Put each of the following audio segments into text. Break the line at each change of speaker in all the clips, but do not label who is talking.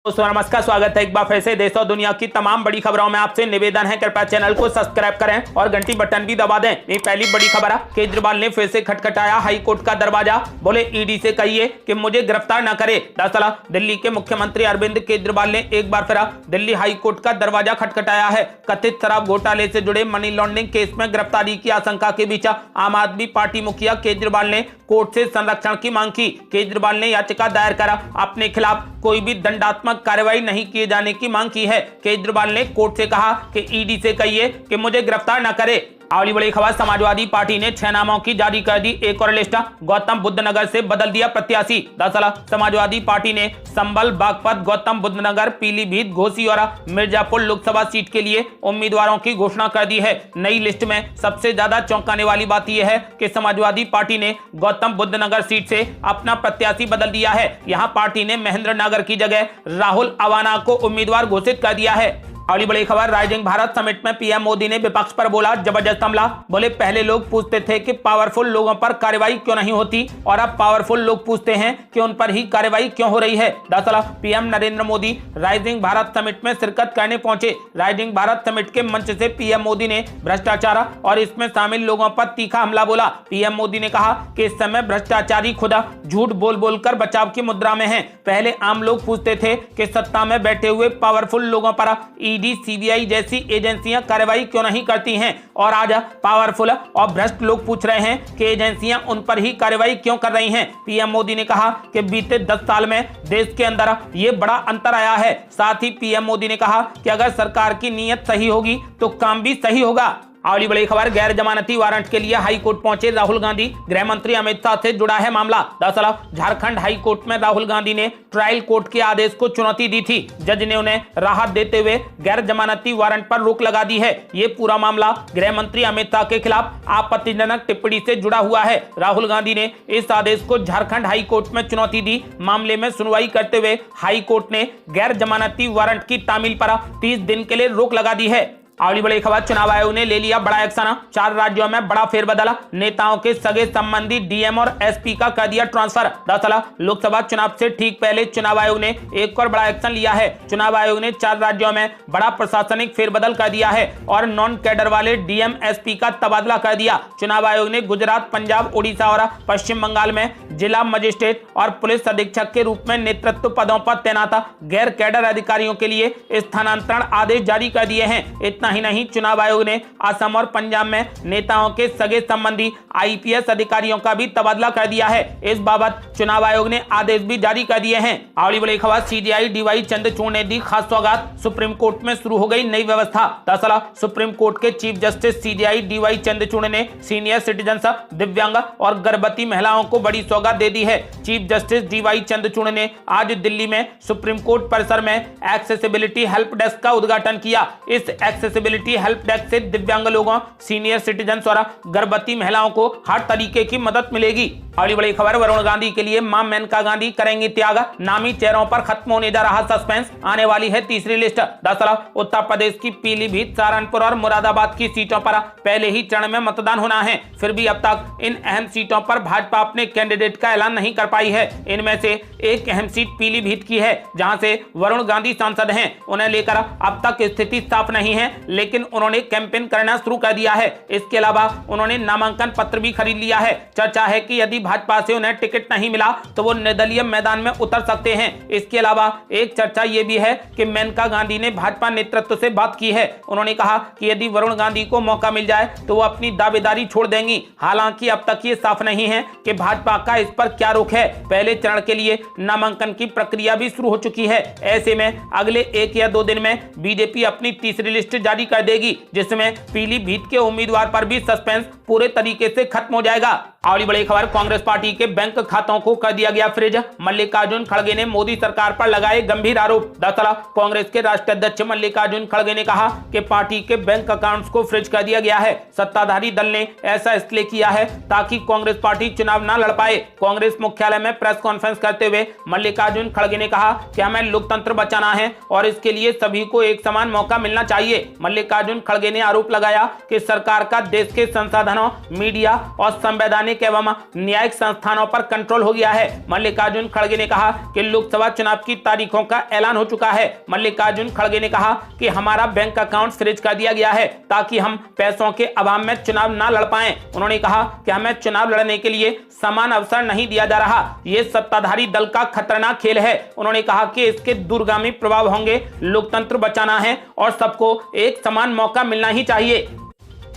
दोस्तों नमस्कार, स्वागत है एक बार फिर से देश और दुनिया की तमाम बड़ी खबरों में। आपसे निवेदन है कृपया चैनल को सब्सक्राइब करें और घंटी बटन भी दबा दें। ये पहली बड़ी खबर है, केजरीवाल ने फिर से खटखटाया हाई कोर्ट का दरवाजा। बोले ईडी से कहिए कि मुझे गिरफ्तार न करे। दरअसल दिल्ली के मुख्यमंत्री अरविंद केजरीवाल ने एक बार फिर दिल्ली हाई कोर्ट का दरवाजा खटखटाया है। कथित शराब घोटाले से जुड़े मनी लॉन्ड्रिंग केस में गिरफ्तारी की आशंका के बीच आम आदमी पार्टी मुखिया केजरीवाल ने कोर्ट से संरक्षण की मांग की। केजरीवाल ने याचिका दायर कर अपने खिलाफ कोई भी दंडात्मक कार्रवाई नहीं किए जाने की मांग की है। केजरीवाल ने कोर्ट से कहा कि ईडी से कहिए कि मुझे गिरफ्तार न करे। अगली बड़ी खबर, समाजवादी पार्टी ने 6 नामों की जारी कर दी एक और लिस्ट। गौतम बुद्ध नगर से बदल दिया प्रत्याशी। दरअसल समाजवादी पार्टी ने संभल, बागपत, गौतम बुद्ध नगर, पीलीभीत, घोसी और मिर्जापुर लोकसभा सीट के लिए उम्मीदवारों की घोषणा कर दी है। नई लिस्ट में सबसे ज्यादा चौंकाने वाली बात यह है कि समाजवादी पार्टी ने गौतम बुद्ध नगर सीट से अपना प्रत्याशी बदल दिया है। यहाँ पार्टी ने महेंद्र नागर की जगह राहुल अवाना को उम्मीदवार घोषित कर दिया है। अगली बड़ी खबर, राइजिंग भारत समिट में पीएम मोदी ने विपक्ष पर बोला जबरदस्त हमला। बोले पहले लोग पूछते थे कि पावरफुल लोगों पर कार्रवाई क्यों नहीं होती और अब पावरफुल लोग पूछते हैं कि उन पर ही कार्रवाई क्यों हो रही है। दरअसल PM Narendra Modi rising Bharat summit में शिरकत करने पहुंचे। राइजिंग भारत समिट के मंच से पीएम मोदी ने भ्रष्टाचार और इसमें शामिल लोगों पर तीखा हमला बोला। पीएम मोदी ने कहा कि इस समय भ्रष्टाचारी खुदा झूठ बोल बोलकर बचाव की मुद्रा में है। पहले आम लोग पूछते थे कि सत्ता में बैठे हुए पावरफुल लोगों पर ईडी, सीबीआई जैसी एजेंसियां कार्रवाई क्यों नहीं करती हैं, और आज पावरफुल और भ्रष्ट लोग पूछ रहे हैं कि एजेंसियां उन पर ही कार्रवाई क्यों कर रही हैं। पीएम मोदी ने कहा कि बीते 10 साल में देश के अंदर ये बड़ा अंतर आया है। साथ ही पीएम मोदी ने कहा कि अगर सरकार की नीयत सही होगी तो काम भी सही होगा। अगली बड़ी खबर, गैर जमानती वारंट के लिए हाई कोर्ट पहुंचे राहुल गांधी। गृह मंत्री अमित शाह से जुड़ा है मामला। दरअसल झारखंड हाई कोर्ट में राहुल गांधी ने ट्रायल कोर्ट के आदेश को चुनौती दी थी। जज ने उन्हें राहत देते हुए गैर जमानती वारंट पर रोक लगा दी है। ये पूरा मामला गृह मंत्री अमित शाह के खिलाफ आपत्तिजनक टिप्पणी से जुड़ा हुआ है। राहुल गांधी ने इस आदेश को झारखंड हाई कोर्ट में चुनौती दी। मामले में सुनवाई करते हुए हाई कोर्ट ने गैर जमानती वारंट की तामील पर 30 दिन के लिए रोक लगा दी है। अगली बड़ी खबर, चुनाव आयोग ने ले लिया बड़ा एक्शन। 4 राज्यों में बड़ा फेरबदल। नेताओं के सगे संबंधी डीएम और एसपी का कर दिया ट्रांसफर। दरअसल लोकसभा चुनाव से ठीक पहले चुनाव आयोग ने एक और बड़ा एक्शन लिया है। चुनाव आयोग ने 4 राज्यों में बड़ा प्रशासनिक फेरबदल कर दिया है और नॉन कैडर वाले डीएम, एसपी का तबादला कर दिया। चुनाव आयोग ने गुजरात, पंजाब, उड़ीसा और पश्चिम बंगाल में जिला मजिस्ट्रेट और पुलिस अधीक्षक के रूप में नेतृत्व पदों पर तैनात गैर कैडर अधिकारियों के लिए स्थानांतरण आदेश जारी कर दिए हैं। इतना ही नहीं, चुनाव आयोग ने असम और पंजाब में नेताओं के सगे संबंधी आईपीएस अधिकारियों का भी तबादला कर दिया है। इस बाबत चुनाव आयोग ने आदेश भी जारी कर दिए हैं। अगली बड़ी खबर, सीजेआई डीवाई चंद्रचूड़ ने दी खास सौगात। सुप्रीम कोर्ट में शुरू हो गई नई व्यवस्था। दरअसल सुप्रीम कोर्ट के chief justice CJI DY Chandrachud ने सीनियर सिटीजन्स, दिव्यांग और गर्भवती महिलाओं को बड़ी सौगात दे दी है। चीफ जस्टिस डीवाई चंद्रचूड़ ने आज दिल्ली में सुप्रीम कोर्ट परिसर में एक्सेसिबिलिटी हेल्प डेस्क का उद्घाटन किया। इस एक्सेसिबिलिटी हेल्प डेस्क से दिव्यांग लोगों, सीनियर सिटीजन्स और गर्भवती महिलाओं को हर तरीके की मदद मिलेगी। अगली बड़ी खबर, वरुण गांधी के लिए मां मेनका गांधी करेंगी त्याग। नामी चेहरों पर खत्म होने जा रहा सस्पेंस। आने वाली है तीसरी लिस्ट। दरअसल उत्तर प्रदेश की पीलीभीत, सहारनपुर और मुरादाबाद की सीटों पर पहले ही चरण में मतदान होना है। फिर भी अब तक इन अहम सीटों पर भाजपा अपने कैंडिडेट का ऐलान नहीं कर पाई है। इनमें से एक अहम सीट पीलीभीत की है, जहां से वरुण गांधी सांसद हैं। उन्हें लेकर अब तक स्थिति साफ नहीं है, लेकिन उन्होंने कैंपेन करना शुरू कर दिया है। इसके अलावा उन्होंने नामांकन पत्र भी खरीद लिया है। चर्चा है कि यदि भाजपा से उन्हें टिकट नहीं मिला तो वो निर्दलीय मैदान में उतर सकते हैं। इसके अलावा एक चर्चा ये भी है कि मेनका गांधी ने भाजपा नेतृत्व से बात की है। उन्होंने कहा कि यदि वरुण गांधी को मौका मिल जाए तो वो अपनी दावेदारी छोड़ देंगी। हालांकि अब तक ये साफ नहीं है कि भाजपा का इस पर क्या रुख है। पहले चरण के लिए नामांकन की प्रक्रिया भी शुरू हो चुकी है। ऐसे में अगले 1 या 2 दिन में बीजेपी अपनी तीसरी लिस्ट जारी कर देगी, जिसमें पीलीभीत के उम्मीदवार पर भी सस्पेंस पूरे तरीके से खत्म हो जाएगा। अगली बड़ी खबर, कांग्रेस पार्टी के बैंक खातों को कर दिया गया फ्रीज। मल्लिकार्जुन खड़गे ने मोदी सरकार पर लगाए गंभीर आरोप। दरअसल कांग्रेस के राष्ट्रीय अध्यक्ष मल्लिकार्जुन खड़गे ने कहा कि पार्टी के बैंक अकाउंट्स को फ्रीज कर दिया गया है। सत्ताधारी दल ने ऐसा इसलिए किया है ताकि कांग्रेस पार्टी चुनाव न लड़ पाए। कांग्रेस मुख्यालय में प्रेस कॉन्फ्रेंस करते हुए मल्लिकार्जुन खड़गे ने कहा कि हमें लोकतंत्र बचाना है और इसके लिए सभी को एक समान मौका मिलना चाहिए। मल्लिकार्जुन खड़गे ने आरोप लगाया कि सरकार का देश के संसाधनों संगठनों, मीडिया और संवैधानिक एवं न्यायिक संस्थानों पर कंट्रोल हो गया है। मल्लिकार्जुन खड़गे ने कहा कि लोकसभा चुनाव की तारीखों का ऐलान हो चुका है। मल्लिकार्जुन खड़गे ने कहा कि हमारा बैंक अकाउंट फ्रीज कर दिया गया है ताकि हम पैसों के अभाव में चुनाव ना लड़ पाएं। उन्होंने कहा कि हमें चुनाव लड़ने के लिए समान अवसर नहीं दिया जा रहा। ये सत्ताधारी दल का खतरनाक खेल है। उन्होंने कहा कि इसके दूरगामी प्रभाव होंगे। लोकतंत्र बचाना है और सबको एक समान मौका मिलना ही चाहिए।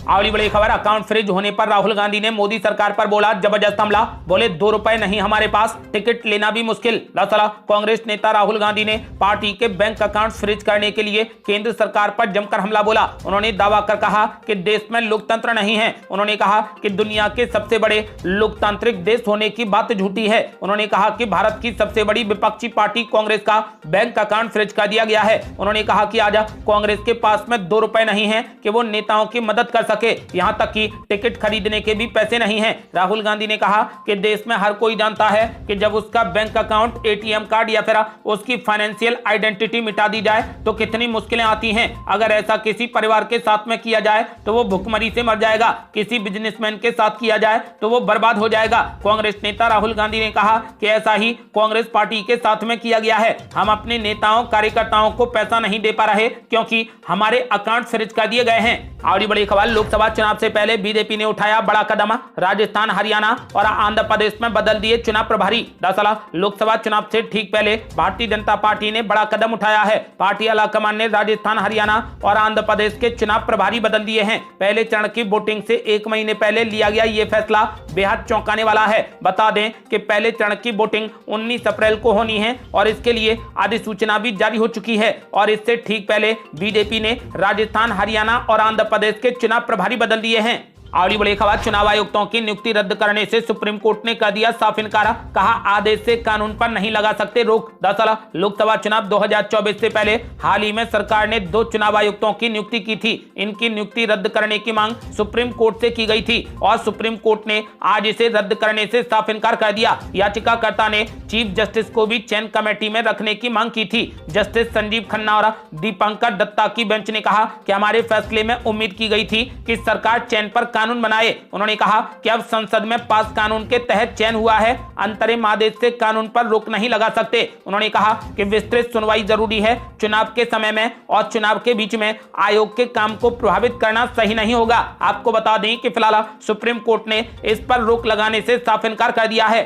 अगली बड़ी खबर, अकाउंट फ्रीज होने पर राहुल गांधी ने मोदी सरकार पर बोला जबरदस्त हमला। बोले 2 रुपए नहीं हमारे पास, टिकट लेना भी मुश्किल। दरअसल कांग्रेस नेता राहुल गांधी ने पार्टी के बैंक अकाउंट फ्रीज करने के लिए केंद्र सरकार पर जमकर हमला बोला। उन्होंने दावा कर कहा कि देश में लोकतंत्र नहीं है। उन्होंने कहा कि दुनिया के सबसे बड़े लोकतांत्रिक देश होने की बात झूठी है। उन्होंने कहा कि भारत की सबसे बड़ी विपक्षी पार्टी कांग्रेस का बैंक अकाउंट फ्रीज कर दिया गया है। उन्होंने कहा कि आज कांग्रेस के पास में 2 रुपए नहीं है कि वो नेताओं की मदद कर सके, यहां तक कि टिकट खरीदने के भी पैसे नहीं हैं। राहुल गांधी ने कहा कि देश में हर कोई जानता है कि जब उसका बैंक अकाउंट, एटीएम कार्ड या फिर उसकी फाइनेंशियल आइडेंटिटी मिटा दी जाए तो कितनी मुश्किलें आती हैं। अगर ऐसा किसी परिवार के साथ में किया जाए तो वो भुखमरी से मर जाएगा, किसी बिजनेसमैन के साथ किया जाए तो वो बर्बाद हो जाएगा। कांग्रेस नेता राहुल गांधी ने कहा कि ऐसा ही कांग्रेस पार्टी के साथ में किया गया है। हम अपने नेताओं, कार्यकर्ताओं को पैसा नहीं दे पा रहे क्योंकि हमारे अकाउंट फ्रीज कर दिए गए हैं। और बड़ी खबर, लोकसभा चुनाव से पहले बीजेपी ने उठाया बड़ा कदम। राजस्थान, हरियाणा और आंध्र प्रदेश में बदल दिए चुनाव प्रभारी। दरअसल लोकसभा चुनाव से ठीक पहले भारतीय जनता पार्टी ने बड़ा कदम उठाया है। पार्टी आलाकमान ने राजस्थान, हरियाणा और आंध्र प्रदेश के चुनाव प्रभारी बदल दिए हैं। पहले चरण की वोटिंग से 1 महीने पहले लिया गया यह फैसला बेहद चौंकाने वाला है। बता दें कि पहले चरण की वोटिंग 19 अप्रैल को होनी है और इसके लिए अधिसूचना भी जारी हो चुकी है। और इससे ठीक पहले बीजेपी ने राजस्थान, हरियाणा और आंध्र प्रदेश के चुनाव प्रभारी बदल दिए हैं। अगली बड़ी खबर, चुनाव आयुक्तों की नियुक्ति रद्द करने से सुप्रीम कोर्ट ने कर दिया साफ इनकार। कहा आदेश से कानून पर नहीं लगा सकते रोक। दरअसल लोकसभा चुनाव 2024 से पहले हाल ही में सरकार ने 2 चुनाव आयुक्तों की नियुक्ति की थी। इनकी नियुक्ति रद्द करने की मांग सुप्रीम कोर्ट से की गई थी और सुप्रीम कोर्ट ने आज इसे रद्द करने से साफ इनकार कर दिया। याचिकाकर्ता ने चीफ जस्टिस को भी चयन कमेटी में रखने की मांग की थी। जस्टिस संजीव खन्ना और दीपंकर दत्ता की बेंच ने कहा कि हमारे फैसले में उम्मीद की गई थी कि सरकार चयन पर कानून बनाए। उन्होंने कहा कि अब संसद में पास कानून के तहत चयन हुआ है, अंतरिम आदेश से कानून पर रोक नहीं लगा सकते। उन्होंने कहा कि विस्तृत सुनवाई जरूरी है। चुनाव के समय में और चुनाव के बीच में आयोग के काम को प्रभावित करना सही नहीं होगा। आपको बता दें कि फिलहाल सुप्रीम कोर्ट ने इस पर रोक लगाने से साफ इनकार कर दिया है।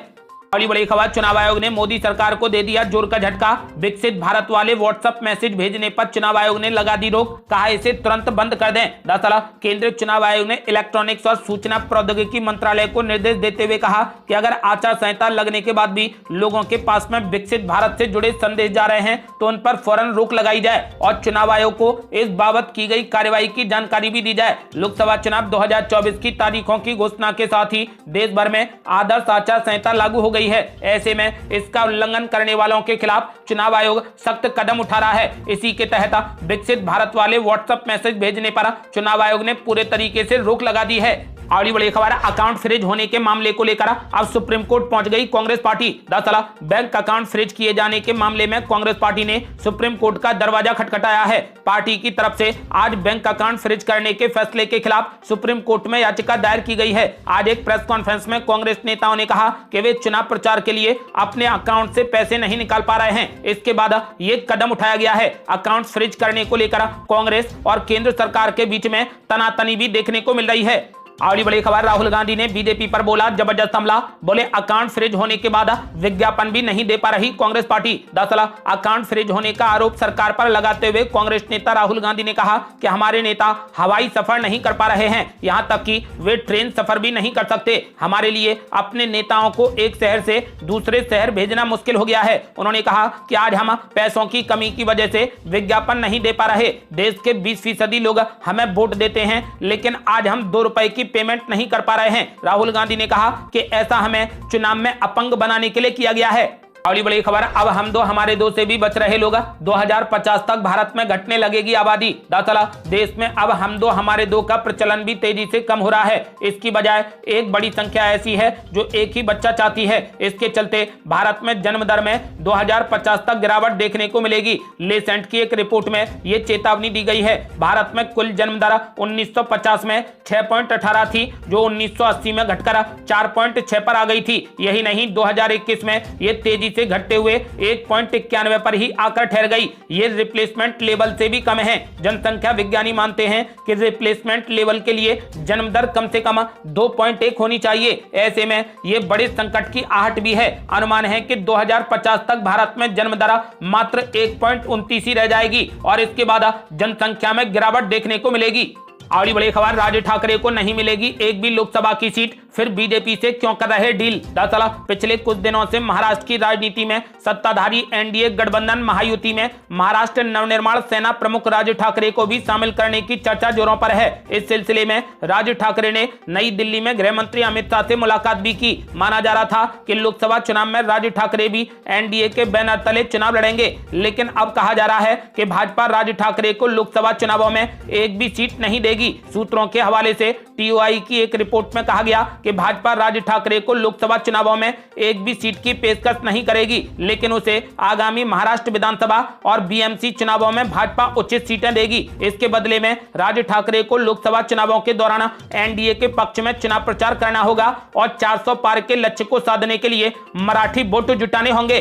अगली बड़ी खबर, चुनाव आयोग ने मोदी सरकार को दे दिया जोर का झटका। विकसित भारत वाले व्हाट्सएप मैसेज भेजने पर चुनाव आयोग ने लगा दी रोक। कहा इसे तुरंत बंद कर दें। दरअसल केंद्रीय चुनाव आयोग ने इलेक्ट्रॉनिक्स और सूचना प्रौद्योगिकी मंत्रालय को निर्देश देते हुए कहा कि अगर आचार संहिता लगने के बाद भी लोगों के पास में विकसित भारत से जुड़े संदेश जा रहे हैं तो उन पर फौरन रोक लगाई जाए और चुनाव आयोग को इस बाबत की गई कार्रवाई की जानकारी भी दी जाए। लोकसभा चुनाव 2024 की तारीखों की घोषणा के साथ ही देश भर में आदर्श आचार संहिता लागू हो गई है। ऐसे में इसका उल्लंघन करने वालों के खिलाफ चुनाव आयोग सख्त कदम उठा रहा है। इसी के तहत विकसित भारत वाले व्हाट्सएप मैसेज भेजने पर चुनाव आयोग ने पूरे तरीके से रोक लगा दी है। अगली बड़ी खबर, अकाउंट फ्रीज होने के मामले को लेकर अब सुप्रीम कोर्ट पहुंच गई कांग्रेस पार्टी। दरअसल बैंक अकाउंट फ्रीज किए जाने के मामले में कांग्रेस पार्टी ने सुप्रीम कोर्ट का दरवाजा खटखटाया है। पार्टी की तरफ से आज बैंक अकाउंट फ्रीज करने के फैसले के खिलाफ सुप्रीम कोर्ट में याचिका दायर की गई है। आज एक प्रेस कॉन्फ्रेंस में कांग्रेस नेताओं ने कहा कि वे चुनाव प्रचार के लिए अपने अकाउंट से पैसे नहीं निकाल पा रहे हैं। इसके बाद ये कदम उठाया गया है। अकाउंट फ्रीज करने को लेकर कांग्रेस और केंद्र सरकार के बीच में तनातनी भी देखने को मिल रही है। अगली बड़ी खबर, राहुल गांधी ने बीजेपी पर बोला जबरदस्त हमला। बोले अकाउंट फ्रीज होने के बाद विज्ञापन भी नहीं दे पा रही कांग्रेस पार्टी। दरअसल अकाउंट फ्रीज होने का आरोप सरकार पर लगाते हुए कांग्रेस नेता राहुल गांधी ने कहा कि हमारे नेता हवाई सफर नहीं कर पा रहे हैं, यहां तक कि वे ट्रेन सफर भी नहीं कर सकते। हमारे लिए अपने नेताओं को एक शहर से दूसरे शहर भेजना मुश्किल हो गया है। उन्होंने कहा कि आज हम पैसों की कमी की वजह से विज्ञापन नहीं दे पा रहे। देश के 20% लोग हमें वोट देते हैं, लेकिन आज हम 2 रुपए की पेमेंट नहीं कर पा रहे हैं। राहुल गांधी ने कहा कि ऐसा हमें चुनाव में अपंग बनाने के लिए किया गया है। अगली बड़ी खबर, अब हम दो हमारे दो से भी बच रहे लोग। 2050 तक भारत में घटने लगेगी आबादी। दरअसल देश में अब हम दो हमारे दो का प्रचलन भी तेजी से कम हो रहा है। इसकी बजाय एक बड़ी संख्या ऐसी है जो एक ही बच्चा चाहती है। इसके चलते भारत में जन्म दर में 2050 तक गिरावट देखने को मिलेगी। लेसेंट की एक रिपोर्ट में ये चेतावनी दी गई है। भारत में कुल जन्म दर 1950 में 6.18 थी, जो 1980 में घटकर 4.6 पर आ गई थी। यही नहीं, 2021 में ये तेजी से घटते हुए 1.91 पर ही आकर ठहर गई। ये रिप्लेसमेंट लेवल से भी कम है। जनसंख्या विज्ञानी मानते हैं कि रिप्लेसमेंट लेवल के लिए जन्म दर कम से कम 2.1 होनी चाहिए। ऐसे में ये बड़े संकट की आहट भी है। अनुमान है कि 2050 तक भारत में जन्म दर मात्र 1.29 ही रह जाएगी और इसके बाद जनसंख्या में गिरावट देखने को मिलेगी। अगली बड़ी खबर, राज ठाकरे को नहीं मिलेगी एक भी लोकसभा की सीट, फिर बीजेपी से क्यों कर रहे डील। दरअसल पिछले कुछ दिनों से महाराष्ट्र की राजनीति में सत्ताधारी एनडीए गठबंधन महायुति में महाराष्ट्र नवनिर्माण सेना प्रमुख राज ठाकरे को भी शामिल करने की चर्चा जोरों पर है। इस सिलसिले में राज ठाकरे ने नई दिल्ली में गृह मंत्री अमित शाह से मुलाकात भी की। माना जा रहा था कि लोकसभा चुनाव में राज ठाकरे भी एनडीए के बैनर तले चुनाव लड़ेंगे, लेकिन अब कहा जा रहा है कि भाजपा राज ठाकरे को लोकसभा चुनावों में एक भी सीट नहीं देगी। सूत्रों के हवाले से टीओआई की एक रिपोर्ट में कहा गया कि भाजपा राज ठाकरे को लोकसभा चुनावों में एक भी सीट की पेशकश नहीं करेगी, लेकिन उसे आगामी महाराष्ट्र विधानसभा और बीएमसी चुनावों में भाजपा उचित सीटें देगी। इसके बदले में राज ठाकरे को लोकसभा चुनावों के दौरान एनडीए के पक्ष में चुनाव प्रचार करना होगा और 400 पार के लक्ष्य को साधने के लिए मराठी वोट जुटाने होंगे।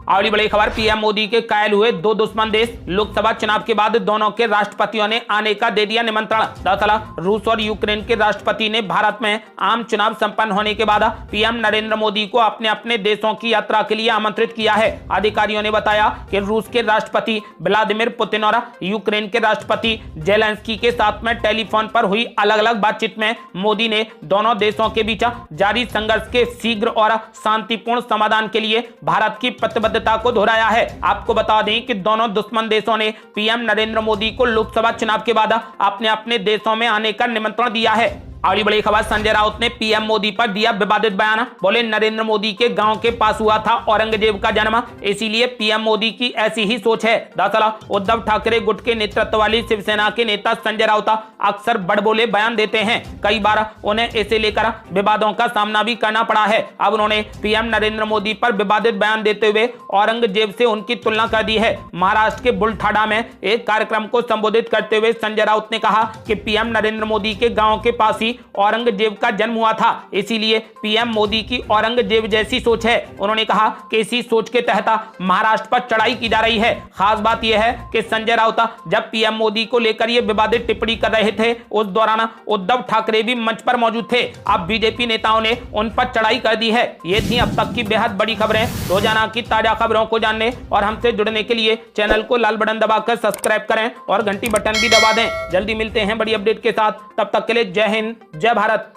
अगली बड़ी खबर, पीएम मोदी के कायल हुए दो दुश्मन देश। लोकसभा चुनाव के बाद दोनों के राष्ट्रपतियों ने आने का दे दिया निमंत्रण। दरअसल रूस और यूक्रेन के राष्ट्रपति ने भारत में आम चुनाव संपन्न होने के बाद पीएम नरेंद्र मोदी को अपने अपने देशों की यात्रा के लिए आमंत्रित किया है। अधिकारियों ने बताया कि रूस के राष्ट्रपति व्लादिमीर पुतिन और यूक्रेन के राष्ट्रपति जेलेंस्की के साथ में टेलीफोन पर हुई अलग अलग बातचीत में मोदी ने दोनों देशों के बीच जारी संघर्ष के शीघ्र और शांतिपूर्ण समाधान के लिए भारत की प्रतिबद्धता को दोहराया है। आपको बता दें कि दोनों दुश्मन देशों ने पीएम नरेंद्र मोदी को लोकसभा चुनाव के बाद अपने अपने देशों में आने का निमंत्रण दिया है। अगली बड़ी खबर, संजय राउत ने पीएम मोदी पर दिया विवादित बयान। बोले, नरेंद्र मोदी के गांव के पास हुआ था औरंगजेब का जन्म, इसीलिए पीएम मोदी की ऐसी ही सोच है। दरअसल उद्धव ठाकरे गुट के नेतृत्व वाली शिवसेना के नेता संजय राउत अक्सर बड़बोले बयान देते हैं। कई बार उन्हें इसे लेकर विवादों का सामना भी करना पड़ा है। अब उन्होंने पीएम नरेंद्र मोदी पर विवादित बयान देते हुए औरंगजेब से उनकी तुलना कर दी है। महाराष्ट्र के बुलठाड़ा में एक कार्यक्रम को संबोधित करते हुए संजय राउत ने कहा कि पीएम नरेंद्र मोदी के गांव के पास ही औरंगजेब का जन्म हुआ था, इसीलिए पीएम मोदी की औरंगजेब जैसी सोच है। उन्होंने कहा कि इसी सोच के तहत महाराष्ट्र पर चढ़ाई की जा रही है। खास बात यह है कि संजय राउत जब पीएम मोदी को लेकर यह विवादित टिप्पणी कर रहे थे, उस दौरान उद्धव ठाकरे भी मंच पर मौजूद थे। अब बीजेपी नेताओं ने उन पर चढ़ाई कर दी है। ये थी अब तक की बेहद बड़ी खबरें। रोजाना की ताजा खबरों को जानने और हमसे जुड़ने के लिए चैनल को लाल बटन दबाकर सब्सक्राइब करें और घंटी बटन भी दबा दें। जल्दी मिलते हैं बड़ी अपडेट के साथ, तब तक के लिए जय हिंद, जय भारत।